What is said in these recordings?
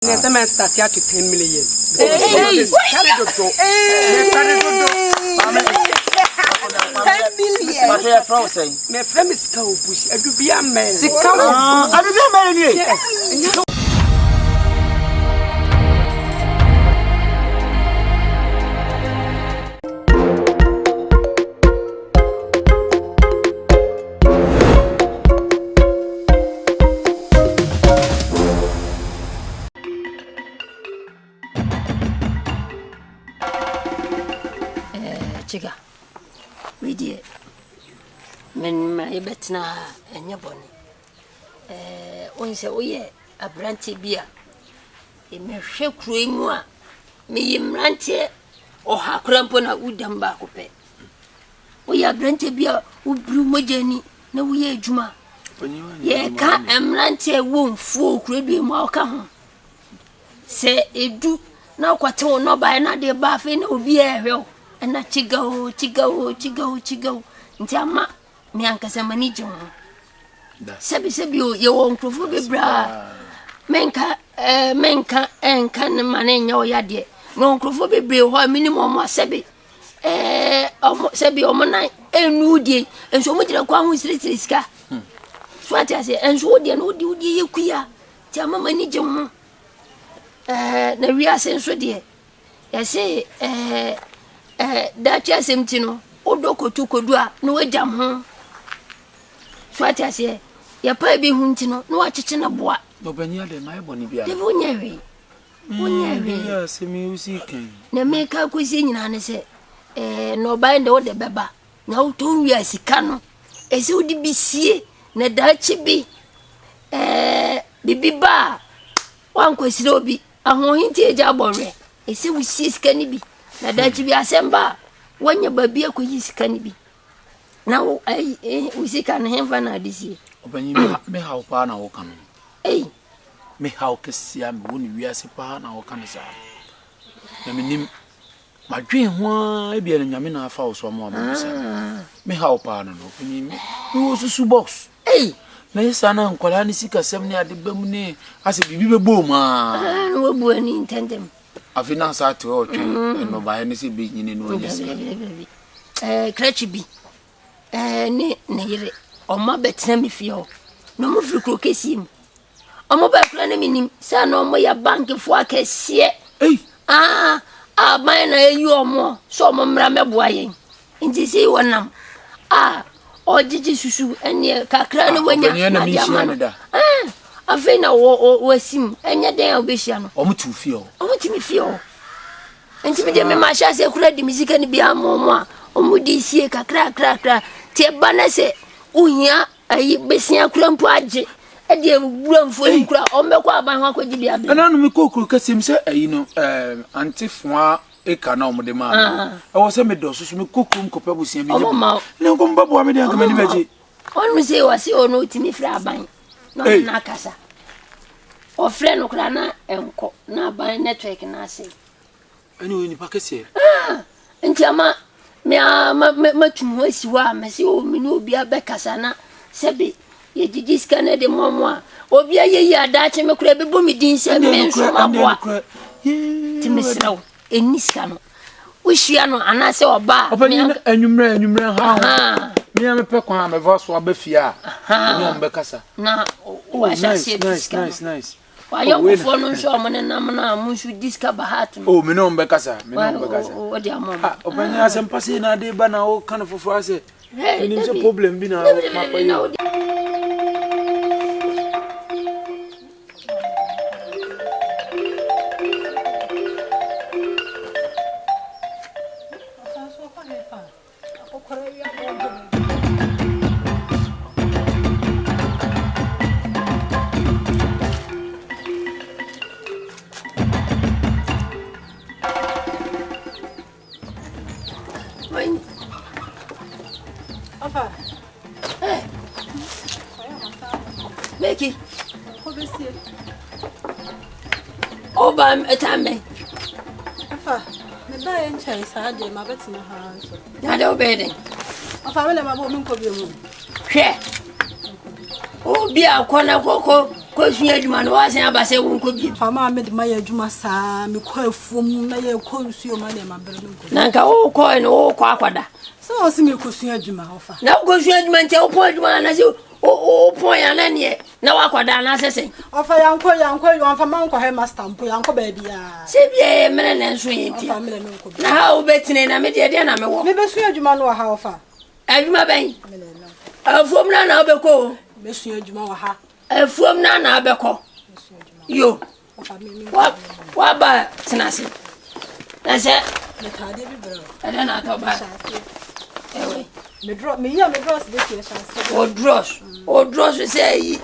Yes, I start here to 10 million. My friend is Cowbush. I do be a man. I do be a man. Chiga, we did. Men my betna and your bonny. One say, oh, yeah, a brandy beer. It may shake cream more. Me ranty or ha crampona wood and back of it. We are brandy beer who brew my journey. No, we are Juma. Ye can't ranty a womb full could be more come. Say it do now quite no by another bath in will be a hill. And that chigo. Ntama me ankasa mani je ho. Sebi you won't prove be bra. Menka enka ne mane nya oyade. No nkrofo be bre ho minimum sebi. Sebi omonan enudie. Enso mo gire kwa ho siri sika. So ati ase enso odie no odie yekuya. Ntama mani je ho. Na wi ase enso de. Ya se that ya semtino odoko tukodua no wajam ho so atiase ya pa bi huntino no wachiche na boa obanya de mai boni bia de wonyawe ya semi usikan na meka kwesi nyina ne se no bande wo de beba na uto wi asika no ese odi bisie na dachi bi bibiba wan kwesi obi ahohinti eja borwe ese wusie sika ni bi na dachi bi asemba wanya babi akoyi sika ni bi na usika na hemfa na adisi obanyi me hawo pa na wo kan me hawo kesia me woni wiase pa na wo kan sa na menim madwen ho e bia na nyame na afa wo so mo amisa me hawo pa no obanyi me wo susu box na yesa na nkwala ni sika sem ni ade bam ni ase bibi bebo ma no wo bu ani intendem afina sa to o twe no ba ni se bi nyine no nyese krechi bi ne yire o ma betina mi fio no mo firi kro kesim o mo ba kra na minim sa no mo ya bank fo akese ban na eyu o mo so mo mra meboa yen nti se wonam o jiji susu ene kakra ne wanya na jama afina wo sim enya den obehia no o mutu fio mi fio enti me de me ma sha se kura di mizika ni bia momo a o mudi sie kakra te bana se uhia ayi besia kura mpo age e de wura mfo ni kura o mekọ aban ho akwaji bia be na no me kokuru kasim se ayi no antifoa eka na omde ma e wo se me do so me kokuru mkopa busia bi ne ko mbabo wa me de akama ni beji onu se wasi onu timi fra aban no na kasa o frɛ no kra na enko na ban network na ase ani we ni pakese nti ama me tumu asiwa mesi o mini obi abekasa na sebe ye jijiska na de momo a obi ayeyi adache me kra bebo mi din se me nso maboa ti mesrawo eniska no wohia no anase oba anwumre ha me am pe kwa me voice wa ba fia me am bekasa na wa sha se nice Ayo kufo no nso amone na munsu diska bahatu me no mbekasa odi amom obanya asempase na de ba na o kan fofo ase ni so problem bi na mapaye Meki. Oba etame. Afa, me ba yen chai sa de ma betina ha so. Na de obede. Afa wele ma bo mi nko bi mu. Hwe. Obi akona koko Cause you man was aba say won ko bi. Fama me de maye adwuma saa me ko afuom na ye ko nsuo ma na ma bere no ko. Na nka wo ko no wo ko akwada. So o si me ko sua adwuma ofa. Na wo ko sua adwuma ntia wo po adwuma na se o po ya na ne na wa akwada na sesen. Ofa yanko yo anfa man ko he master mpo yanko ba bia. Se bia mene na nso yentia. Ofa mele no ko. Na ha wo betine na me de na me wo. Me be sua adwuma no ha ofa. Adwuma ben. Mele no. Afuom na obeko. Me sua adwuma wa ha. Afuom na obeko. Yo. Wa ba sinasi. Na se Me tade bi bro. ada na to ba. Ewe. Me dross this year chance. O dross say yi.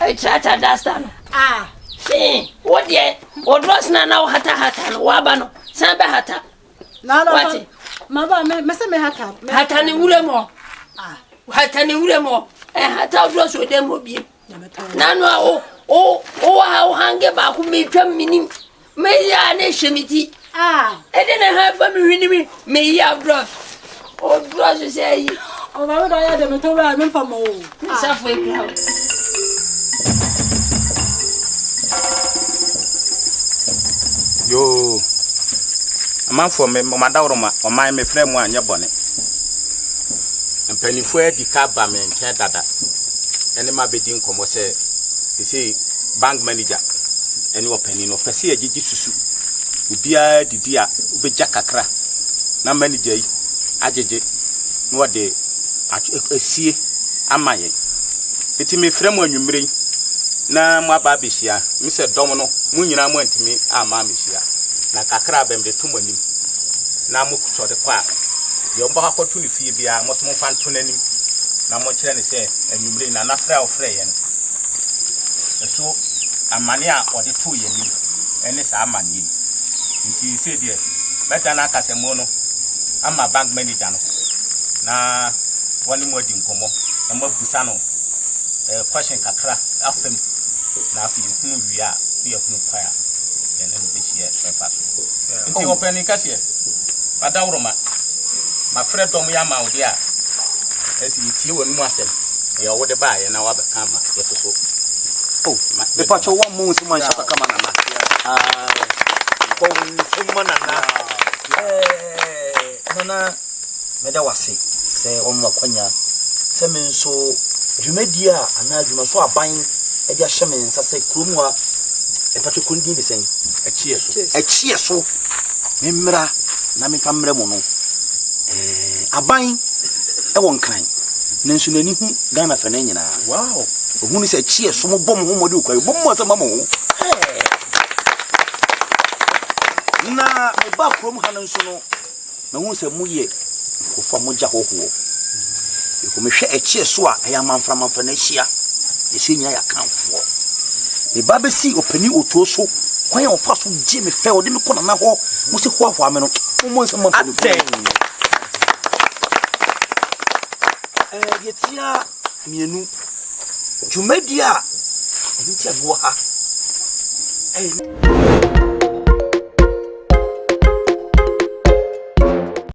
I chata dastan. Ah. Fin. What ye? O dross na hata no wa ba no. San be hata. Na What? Ma me se me hata. Hata ni wure mo. Ah. Hata ni wure mo. Hata dross o dem obi. Na me Na no o ha hange ba ku me twam minim. Me ya na hwemiti. ah. E de na ha fa me hwini me ya dross. O dross say yi. O ba we do ya de me to ba me famo. Safo e krawo. Yo, amanfo me madawroma o man me frɛ mu anya bɔne. Mpanifo adi ka ba me nkyɛn dada. Ene ma bedi nkomo sɛ say bank manager ene opani no pese agigi susu. Ubia didi a ubeja kakra na manager yi agege no wode asie amaye. Eti me frɛ mu anwumre na mo aba behia me se dom no mu nyina mo antimi ama mehia na kakra bem de to manim na mo kuto de kwa yo mba akoto ne fie bia mo so mo fa nto nanim na mo kire ne se anwumre na frɛ o frɛ ye no eso amane a ode to ye ni ene sa amane nti se de beta na akasemo no ama bank manager no na woni mo di nkomo na mo busa no question kakra afem na afi hunu wia ye hunu kwa ya ene no behie efa so nti opani kase adawroma ma frɛ dom ya ma ode a esi tie wonu mu asem ye wo de ba ye na wa be kama ye so oh me pacho wa mu nsi man shaka kama na ko nsi man na nana me da wase se o mu akwanya se me nso dwumadi a ana dwuma so aban e dia hye me nsa se kurom a e pacho kondi ni sen echie so me mra na me famra mu no aban e won kran nanso nani hu Ghana fa na nyina wow ohun se echie so mo bom ho mo de kwai bom mo se mama ho na me ba kurom ha nanso no na hu se mu ye ko fa mo ja hoho ko me hwe echie so a ya manfra na hia esi nya ya kanfo me ba be si opani oto so kwan o fa so je me fe o de me kona na ho mo se ho ahwa me no mo nse mo yetia mienu dwumadi a ebi tia no ha